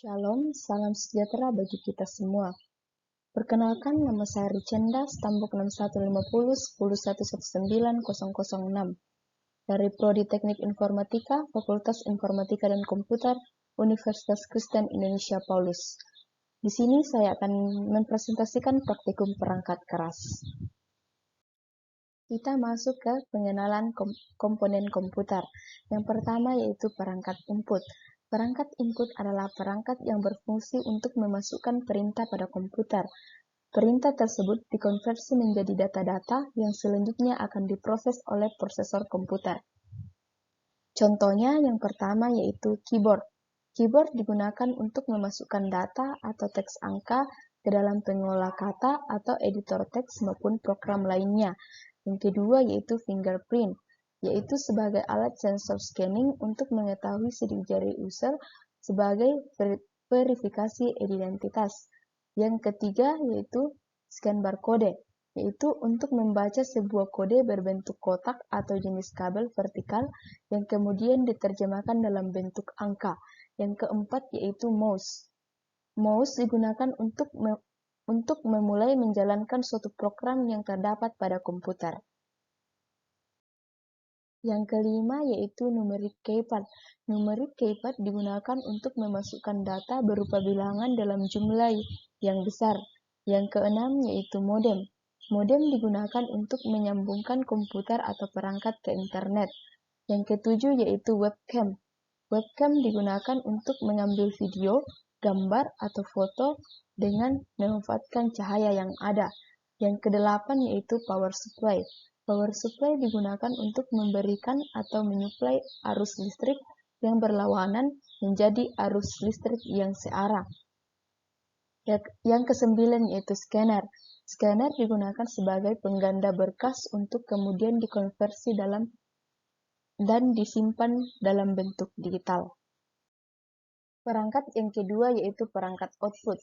Shalom, salam sejahtera bagi kita semua. Perkenalkan, nama saya Richenda, stambuk 615010119006 dari Prodi Teknik Informatika, Fakultas Informatika dan Komputer, Universitas Kristen Indonesia Paulus. Di sini saya akan mempresentasikan praktikum perangkat keras. Kita masuk ke pengenalan komponen komputer. Yang pertama yaitu perangkat input. Perangkat input adalah perangkat yang berfungsi untuk memasukkan perintah pada komputer. Perintah tersebut dikonversi menjadi data-data yang selanjutnya akan diproses oleh prosesor komputer. Contohnya yang pertama yaitu keyboard. Keyboard digunakan untuk memasukkan data atau teks angka ke dalam pengolah kata atau editor teks maupun program lainnya. Yang kedua yaitu fingerprint, yaitu sebagai alat sensor scanning untuk mengetahui sidik jari user sebagai verifikasi identitas. Yang ketiga yaitu scan barcode, yaitu untuk membaca sebuah kode berbentuk kotak atau jenis kabel vertikal yang kemudian diterjemahkan dalam bentuk angka. Yang keempat yaitu mouse. Mouse digunakan untuk memulai menjalankan suatu program yang terdapat pada komputer. Yang kelima yaitu numeric keypad. Numeric keypad digunakan untuk memasukkan data berupa bilangan dalam jumlah yang besar. Yang keenam yaitu modem. Modem digunakan untuk menyambungkan komputer atau perangkat ke internet. Yang ketujuh yaitu webcam. Webcam digunakan untuk mengambil video, gambar, atau foto dengan memanfaatkan cahaya yang ada. Yang kedelapan yaitu power supply. Power supply digunakan untuk memberikan atau menyuplai arus listrik yang berlawanan menjadi arus listrik yang searah. Yang kesembilan yaitu scanner. Scanner digunakan sebagai pengganda berkas untuk kemudian dikonversi dan disimpan dalam bentuk digital. Perangkat yang kedua yaitu perangkat output,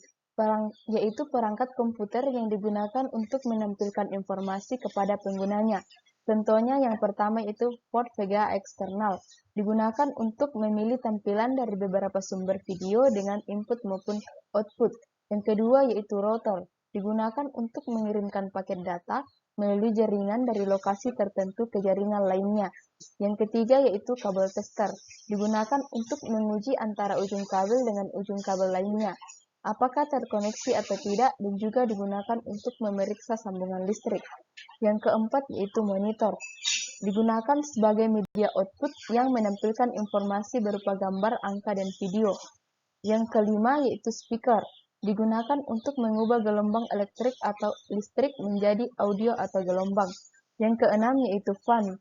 yaitu perangkat komputer yang digunakan untuk menampilkan informasi kepada penggunanya. Contohnya yang pertama itu port VGA eksternal, digunakan untuk memilih tampilan dari beberapa sumber video dengan input maupun output. Yang kedua yaitu router, digunakan untuk mengirimkan paket data melalui jaringan dari lokasi tertentu ke jaringan lainnya. Yang ketiga yaitu kabel tester, digunakan untuk menguji antara ujung kabel dengan ujung kabel lainnya, apakah terkoneksi atau tidak, dan juga digunakan untuk memeriksa sambungan listrik. Yang keempat yaitu monitor, digunakan sebagai media output yang menampilkan informasi berupa gambar, angka, dan video. Yang kelima yaitu speaker, digunakan untuk mengubah gelombang elektrik atau listrik menjadi audio atau gelombang. Yang keenam yaitu fan,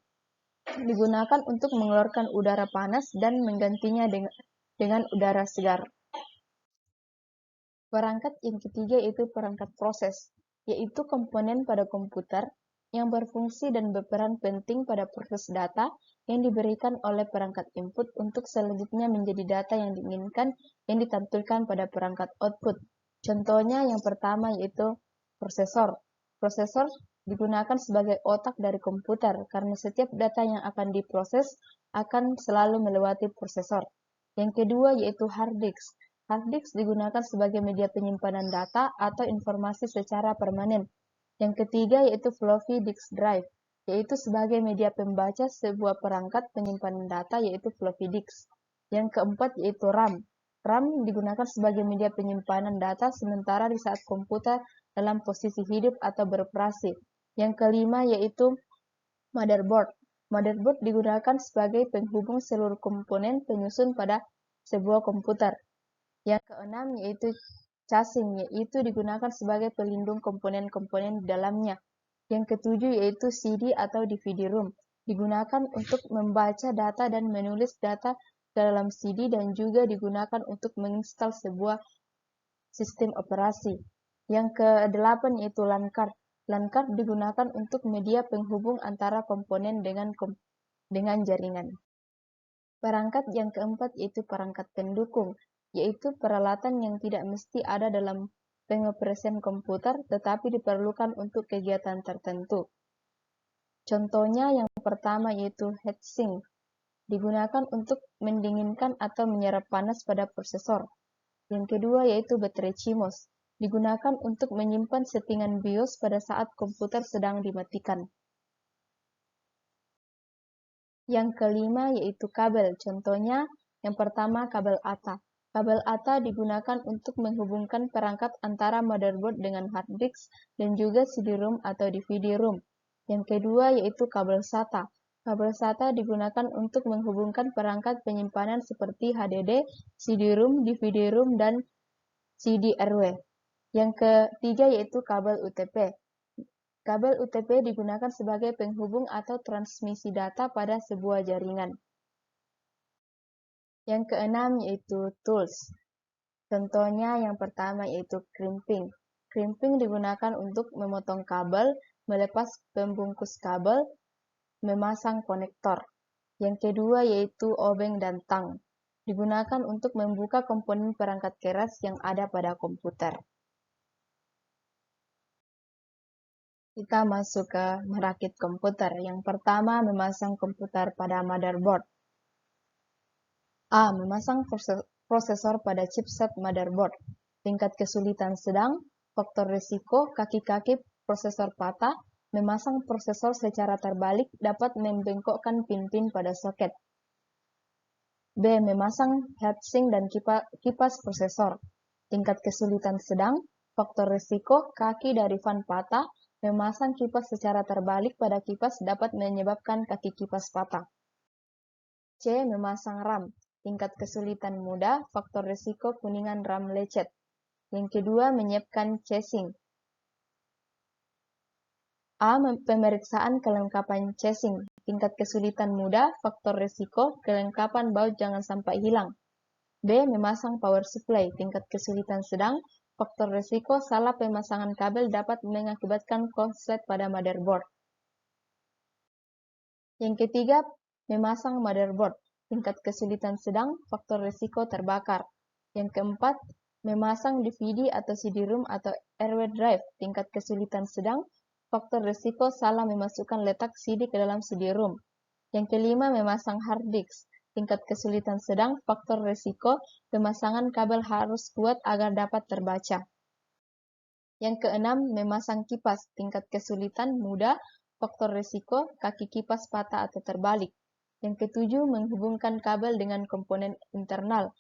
digunakan untuk mengeluarkan udara panas dan menggantinya dengan udara segar. Perangkat yang ketiga yaitu perangkat proses, yaitu komponen pada komputer yang berfungsi dan berperan penting pada proses data yang diberikan oleh perangkat input untuk selanjutnya menjadi data yang diinginkan yang ditampilkan pada perangkat output. Contohnya yang pertama yaitu prosesor. Prosesor digunakan sebagai otak dari komputer karena setiap data yang akan diproses akan selalu melewati prosesor. Yang kedua yaitu hard disk. Hard disk digunakan sebagai media penyimpanan data atau informasi secara permanen. Yang ketiga yaitu floppy disk drive, yaitu sebagai media pembaca sebuah perangkat penyimpanan data yaitu floppy disk. Yang keempat yaitu RAM. RAM digunakan sebagai media penyimpanan data sementara di saat komputer dalam posisi hidup atau beroperasi. Yang kelima yaitu motherboard. Motherboard digunakan sebagai penghubung seluruh komponen penyusun pada sebuah komputer. Yang keenam yaitu casing, yaitu digunakan sebagai pelindung komponen-komponen di dalamnya. Yang ketujuh yaitu CD atau DVD ROM, digunakan untuk membaca data dan menulis data ke dalam CD dan juga digunakan untuk menginstal sebuah sistem operasi. Yang kedelapan yaitu LAN card. LAN card digunakan untuk media penghubung antara komponen dengan jaringan. Perangkat yang keempat yaitu perangkat pendukung, yaitu peralatan yang tidak mesti ada dalam pengoperasian komputer tetapi diperlukan untuk kegiatan tertentu. Contohnya yang pertama yaitu heatsink, digunakan untuk mendinginkan atau menyerap panas pada prosesor. Yang kedua yaitu baterai CMOS, digunakan untuk menyimpan settingan BIOS pada saat komputer sedang dimatikan. Yang kelima yaitu kabel, contohnya yang pertama kabel ATA. Kabel ATA digunakan untuk menghubungkan perangkat antara motherboard dengan hard disk dan juga CD-ROM atau DVD-ROM. Yang kedua yaitu kabel SATA. Kabel SATA digunakan untuk menghubungkan perangkat penyimpanan seperti HDD, CD-ROM, DVD-ROM, dan CD-RW. Yang ketiga yaitu kabel UTP. Kabel UTP digunakan sebagai penghubung atau transmisi data pada sebuah jaringan. Yang keenam yaitu tools. Contohnya yang pertama yaitu crimping. Crimping digunakan untuk memotong kabel, melepas pembungkus kabel, memasang konektor. Yang kedua yaitu obeng dan tang. Digunakan untuk membuka komponen perangkat keras yang ada pada komputer. Kita masuk ke merakit komputer. Yang pertama, memasang komputer pada motherboard. A. Memasang prosesor pada chipset motherboard. Tingkat kesulitan sedang, faktor risiko, kaki-kaki prosesor patah, memasang prosesor secara terbalik dapat membengkokkan pin-pin pada soket. B. Memasang heatsink dan kipas prosesor. Tingkat kesulitan sedang, faktor risiko, kaki dari fan patah, memasang kipas secara terbalik pada kipas dapat menyebabkan kaki kipas patah. C. Memasang RAM. Tingkat kesulitan mudah, faktor risiko kuningan RAM lecet. Yang kedua, menyiapkan casing. A. Pemeriksaan kelengkapan casing. Tingkat kesulitan mudah, faktor risiko, kelengkapan baut jangan sampai hilang. B. Memasang power supply. Tingkat kesulitan sedang, faktor risiko, salah pemasangan kabel dapat mengakibatkan konslet pada motherboard. Yang ketiga, memasang motherboard. Tingkat kesulitan sedang, faktor risiko terbakar. Yang keempat, memasang DVD atau CD-ROM atau RW drive. Tingkat kesulitan sedang, faktor risiko salah memasukkan letak CD ke dalam CD-ROM. Yang kelima, memasang hard disk. Tingkat kesulitan sedang, faktor risiko, pemasangan kabel harus kuat agar dapat terbaca. Yang keenam, memasang kipas. Tingkat kesulitan mudah, faktor risiko, kaki kipas patah atau terbalik. Yang ketujuh, menghubungkan kabel dengan komponen internal.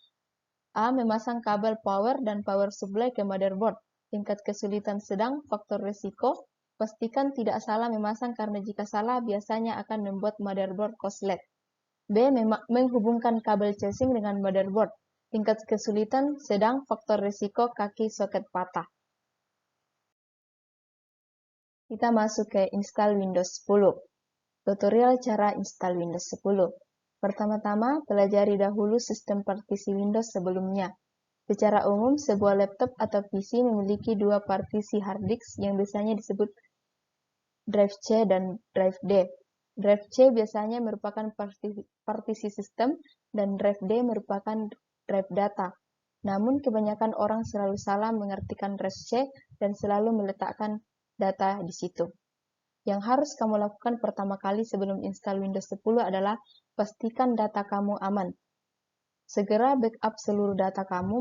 A. Memasang kabel power dan power supply ke motherboard. Tingkat kesulitan sedang, faktor risiko, pastikan tidak salah memasang karena jika salah biasanya akan membuat motherboard koslet. B. Menghubungkan kabel casing dengan motherboard. Tingkat kesulitan sedang, faktor risiko, kaki soket patah. Kita masuk ke install Windows 10. Tutorial cara install Windows 10. Pertama-tama, pelajari dahulu sistem partisi Windows sebelumnya. Secara umum, sebuah laptop atau PC memiliki dua partisi hard disk yang biasanya disebut drive C dan drive D. Drive C biasanya merupakan partisi sistem dan drive D merupakan drive data. Namun, kebanyakan orang selalu salah mengartikan drive C dan selalu meletakkan data di situ. Yang harus kamu lakukan pertama kali sebelum install Windows 10 adalah pastikan data kamu aman. Segera backup seluruh data kamu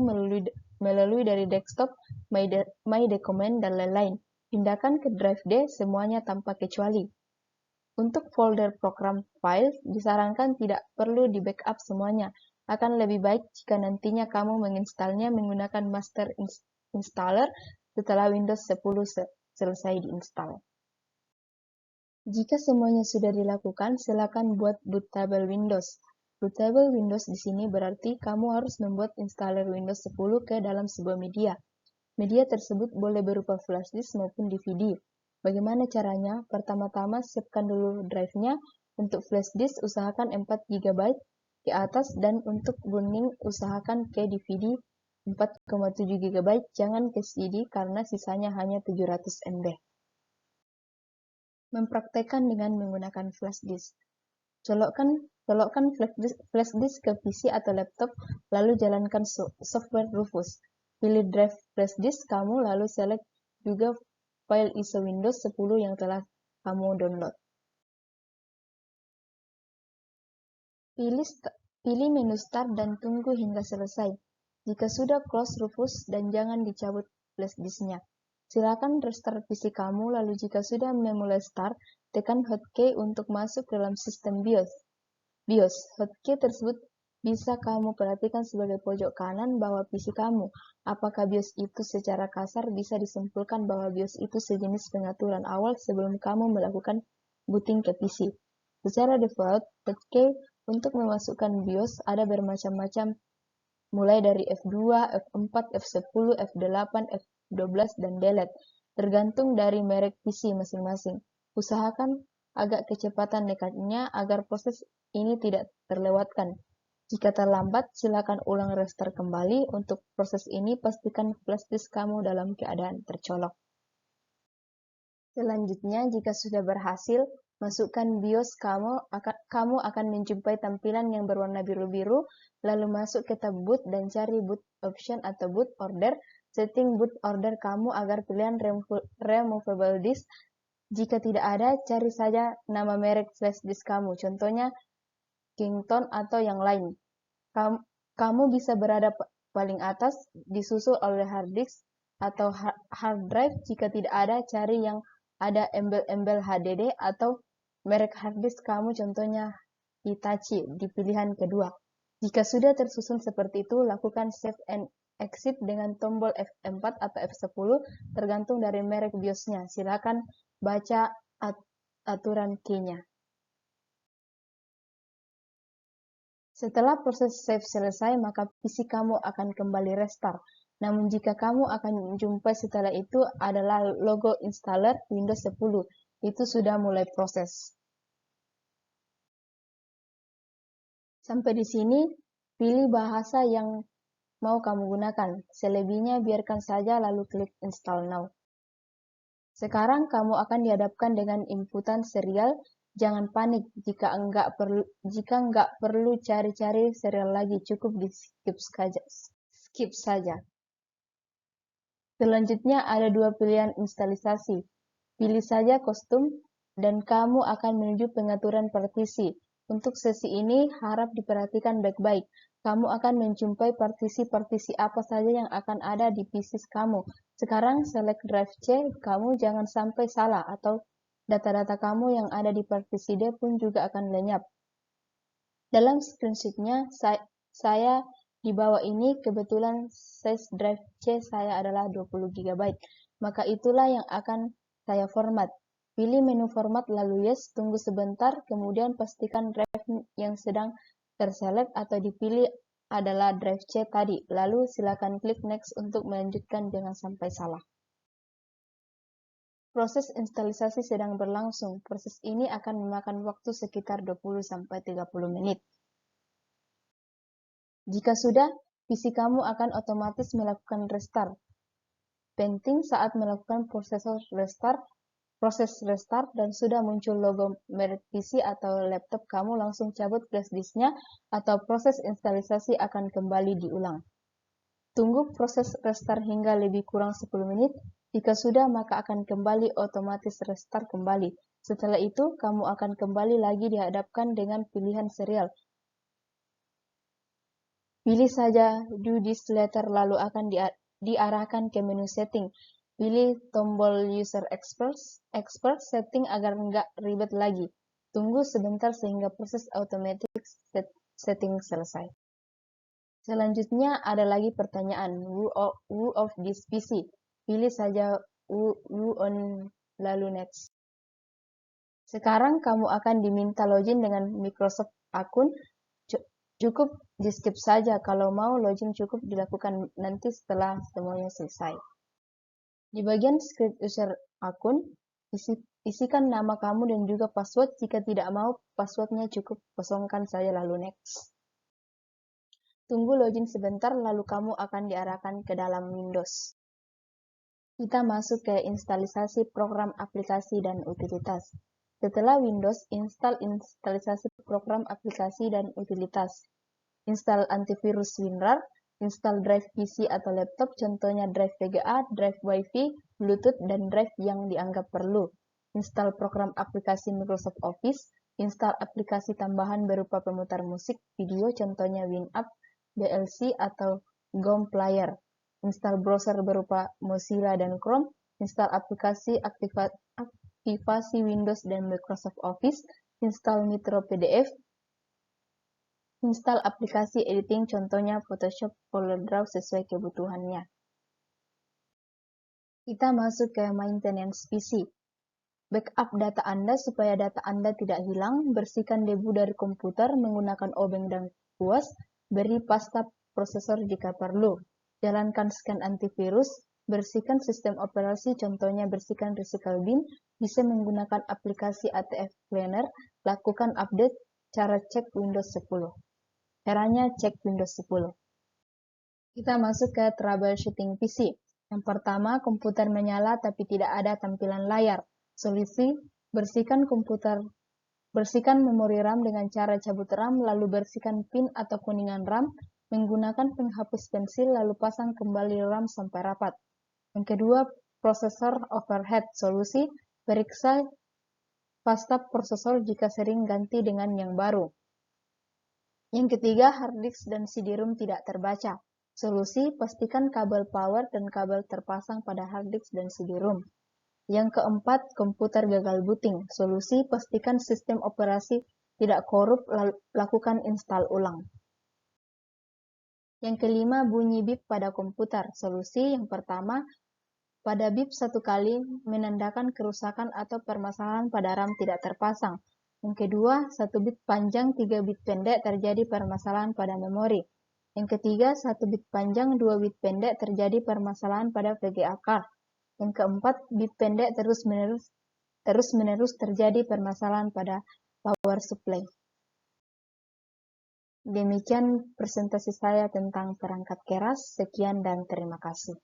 melalui dari desktop, My Document, dan lain-lain. Pindahkan ke drive D semuanya tanpa kecuali. Untuk folder program file, disarankan tidak perlu di backup semuanya. Akan lebih baik jika nantinya kamu menginstalnya menggunakan master installer setelah Windows 10 selesai diinstal. Jika semuanya sudah dilakukan, silakan buat bootable Windows. Bootable Windows di sini berarti kamu harus membuat installer Windows 10 ke dalam sebuah media. Media tersebut boleh berupa flash disk maupun DVD. Bagaimana caranya? Pertama-tama siapkan dulu drive-nya. Untuk flash disk usahakan 4 GB ke atas dan untuk burning usahakan ke DVD 4,7 GB, jangan ke CD karena sisanya hanya 700 MB. Mempraktekkan dengan menggunakan flash disk. Colokkan flash disk ke PC atau laptop, lalu jalankan software Rufus. Pilih drive flash disk kamu, lalu select juga file ISO Windows 10 yang telah kamu download. Pilih menu Start dan tunggu hingga selesai. Jika sudah close Rufus dan jangan dicabut flash disknya. Silakan restart PC kamu, lalu jika sudah memulai start, tekan hotkey untuk masuk ke dalam sistem BIOS. Hotkey tersebut bisa kamu perhatikan sebagai pojok kanan bawah PC kamu. Apakah BIOS itu secara kasar bisa disimpulkan bahwa BIOS itu sejenis pengaturan awal sebelum kamu melakukan booting ke PC. Secara default, hotkey untuk memasukkan BIOS ada bermacam-macam, mulai dari F2, F4, F10, F8, F12, dan delete, tergantung dari merek PC masing-masing. Usahakan agak kecepatan dekatnya agar proses ini tidak terlewatkan. Jika terlambat, silakan ulang restart kembali. Untuk proses ini, pastikan flash disk kamu dalam keadaan tercolok. Selanjutnya, jika sudah berhasil, masukkan BIOS kamu akan menjumpai tampilan yang berwarna biru-biru, lalu masuk ke tab boot dan cari boot option atau boot order. Setting boot order kamu agar pilihan removable disk. Jika tidak ada, cari saja nama merek flash disk kamu, contohnya Kington atau yang lain. Kamu bisa berada paling atas, disusul oleh hard disk atau hard drive. Jika tidak ada, cari yang ada embel-embel HDD atau merek hard disk kamu, contohnya Hitachi, di pilihan kedua. Jika sudah tersusun seperti itu, lakukan save and exit dengan tombol F4 atau F10, tergantung dari merek BIOS-nya. Silakan baca aturan key-nya. Setelah proses save selesai, maka PC kamu akan kembali restart. Namun jika kamu akan jumpai setelah itu adalah logo installer Windows 10. Itu sudah mulai proses. Sampai di sini, pilih bahasa yang mau kamu gunakan. Selebihnya biarkan saja lalu klik install now. Sekarang kamu akan dihadapkan dengan inputan serial. Jangan panik jika enggak perlu cari-cari serial lagi, cukup di skip saja. Selanjutnya ada dua pilihan instalisasi. Pilih saja kostum dan kamu akan menuju pengaturan partisi. Untuk sesi ini harap diperhatikan baik-baik. Kamu akan menjumpai partisi-partisi apa saja yang akan ada di PC kamu. Sekarang select drive C, kamu jangan sampai salah atau data-data kamu yang ada di partisi D pun juga akan lenyap. Dalam screenshotnya, saya di bawah ini kebetulan size drive C saya adalah 20 GB. Maka itulah yang akan saya format. Pilih menu format lalu yes, tunggu sebentar, kemudian pastikan drive yang sedang terselect atau dipilih adalah drive C tadi. Lalu silakan klik next untuk melanjutkan, jangan sampai salah. Proses instalisasi sedang berlangsung. Proses ini akan memakan waktu sekitar 20-30 menit. Jika sudah, PC kamu akan otomatis melakukan restart. Penting saat melakukan proses restart dan sudah muncul logo merek PC atau laptop kamu, langsung cabut flash disknya atau proses instalisasi akan kembali diulang. Tunggu proses restart hingga lebih kurang 10 menit. Jika sudah, maka akan kembali otomatis restart kembali. Setelah itu, kamu akan kembali lagi dihadapkan dengan pilihan serial. Pilih saja Do This Later lalu akan diarahkan ke menu setting. Pilih tombol User Expert Setting agar nggak ribet lagi. Tunggu sebentar sehingga proses automatic setting selesai. Selanjutnya ada lagi pertanyaan, who of this PC? Pilih saja who on lalu next. Sekarang kamu akan diminta login dengan Microsoft akun. Cukup di skip saja, kalau mau login cukup dilakukan nanti setelah semuanya selesai. Di bagian script user akun, isikan nama kamu dan juga password. Jika tidak mau passwordnya cukup kosongkan saja lalu next. Tunggu login sebentar, lalu kamu akan diarahkan ke dalam Windows. Kita masuk ke instalisasi program aplikasi dan utilitas. Setelah Windows, instalisasi program aplikasi dan utilitas. Install antivirus WinRAR, install drive PC atau laptop, contohnya drive VGA, drive Wi-Fi, Bluetooth, dan drive yang dianggap perlu. Install program aplikasi Microsoft Office, install aplikasi tambahan berupa pemutar musik, video, contohnya Winamp, VLC atau GOM Player, install browser berupa Mozilla dan Chrome, install aplikasi aktivasi Windows dan Microsoft Office, install Nitro PDF, install aplikasi editing contohnya Photoshop, CorelDRAW sesuai kebutuhannya. Kita masuk ke maintenance PC. Backup data Anda supaya data Anda tidak hilang, bersihkan debu dari komputer menggunakan obeng dan kuas, beri pasta prosesor jika perlu, jalankan scan antivirus, bersihkan sistem operasi contohnya bersihkan Recycle Bin, bisa menggunakan aplikasi ATF Cleaner, lakukan update, cara cek Windows 10. Caranya cek Windows 10. Kita masuk ke troubleshooting PC. Yang pertama, komputer menyala tapi tidak ada tampilan layar. Solusi, bersihkan memori RAM dengan cara cabut RAM, lalu bersihkan pin atau kuningan RAM, menggunakan penghapus pensil, lalu pasang kembali RAM sampai rapat. Yang kedua, prosesor overhead. Solusi, periksa pasta prosesor jika sering ganti dengan yang baru. Yang ketiga, hard disk dan CD-ROM tidak terbaca. Solusi, pastikan kabel power dan kabel terpasang pada hard disk dan CD-ROM. Yang keempat, komputer gagal booting. Solusi, pastikan sistem operasi tidak korup, lakukan install ulang. Yang kelima, bunyi bip pada komputer. Solusi, yang pertama, pada bip satu kali menandakan kerusakan atau permasalahan pada RAM tidak terpasang. Yang kedua, 1 bit panjang, 3 bit pendek terjadi permasalahan pada memori. Yang ketiga, 1 bit panjang, 2 bit pendek terjadi permasalahan pada VGA card. Yang keempat, bit pendek terus-menerus terjadi permasalahan pada power supply. Demikian presentasi saya tentang perangkat keras. Sekian dan terima kasih.